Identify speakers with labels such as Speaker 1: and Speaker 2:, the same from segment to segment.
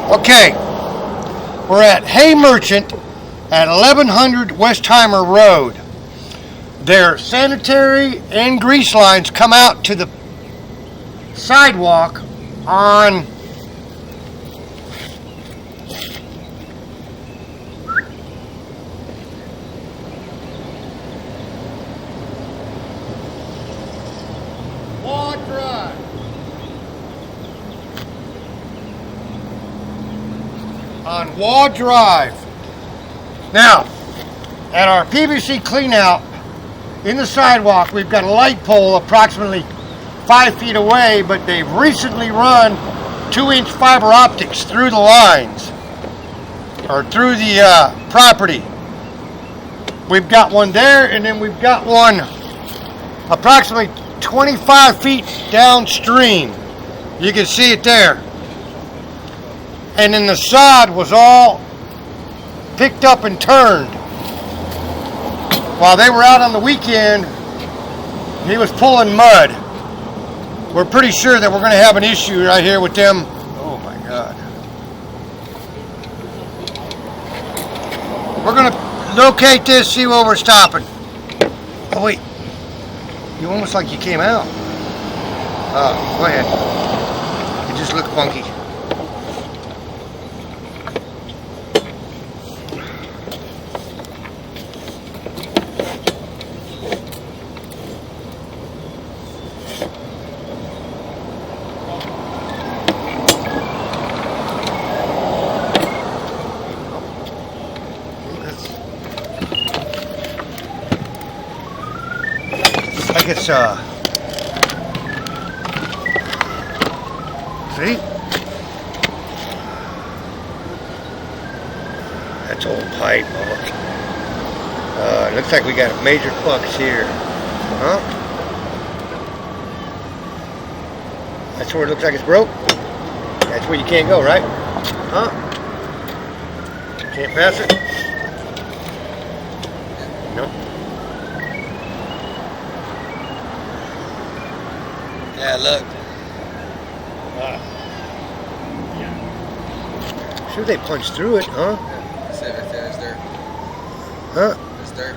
Speaker 1: Okay, we're at Hay Merchant at 1100 Westheimer Road. Their sanitary and grease lines come out to the sidewalk on Ward Drive. On Ward Drive. Now, at our PVC cleanout in the sidewalk, we've got a light pole approximately 5 feet away, but they've recently run 2-inch fiber optics through the lines, or through the property. We've got one there, and then we've got one approximately 25 feet downstream. You can see it there. And then the sod was all picked up and turned. While they were out on the weekend, he was pulling mud. We're pretty sure that we're going to have an issue right here with them. Oh my God. We're going to locate this, see where we're stopping. Oh wait, you almost like you came out. Go ahead. You just look funky. Like it's see? That's old pipe. It looks like we got major fucks here. Huh? That's where it looks like it's broke? That's where you can't go, right? Huh? Can't pass it? Nope. Yeah, look. Sure they punched through it, huh?
Speaker 2: Yeah, that's it right there. It's dirt.
Speaker 1: Huh?
Speaker 2: It's dirt.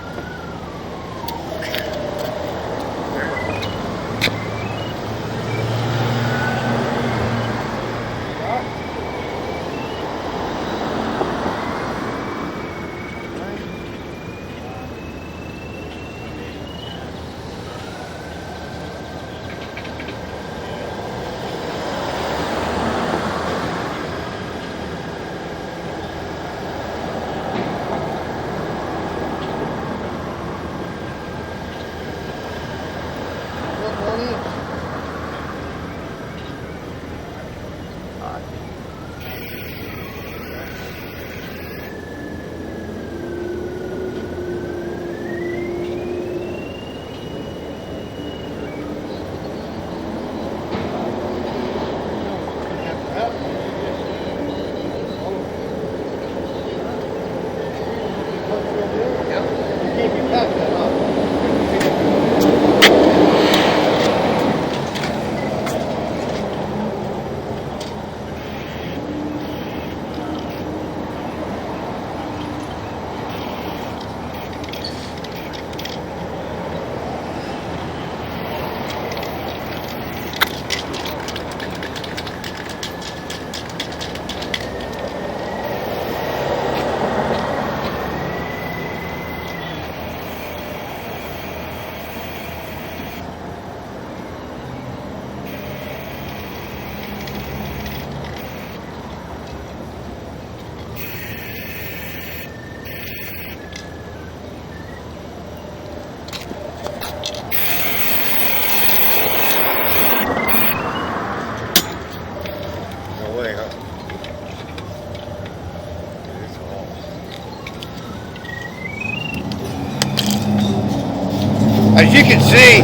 Speaker 1: As you can see,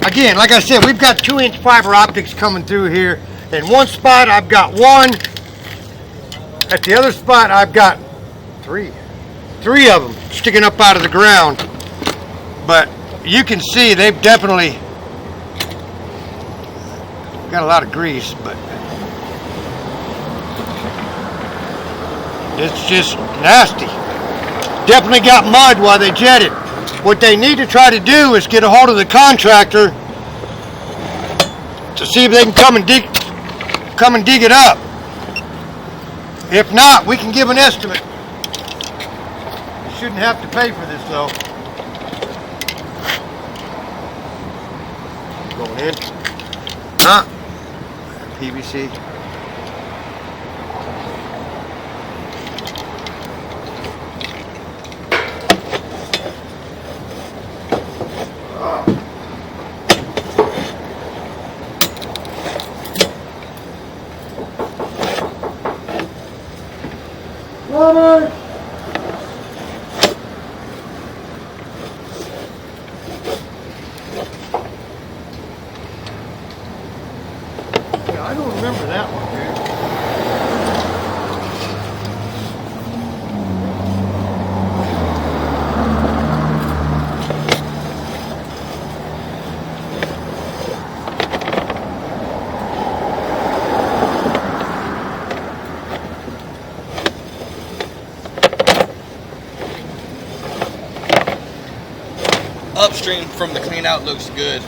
Speaker 1: again, like I said, we've got 2-inch fiber optics coming through here. In one spot, I've got one. At the other spot, I've got three of them sticking up out of the ground. But you can see they've definitely got a lot of grease, but It's just nasty. Definitely got mud while they jetted. What they need to try to do is get a hold of the contractor to see if they can come and dig it up. If not, we can give an estimate. You shouldn't have to pay for this though. Going in. PVC. Robert! Yeah, I don't remember that one, dude.
Speaker 2: Upstream from the clean out looks good.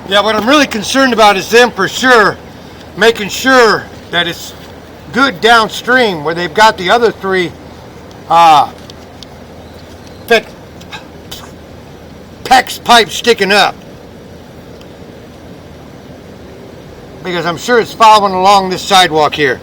Speaker 1: Yeah, what I'm really concerned about is them for sure, making sure that it's good downstream where they've got the other three PEX pipes sticking up. Because I'm sure it's following along this sidewalk here.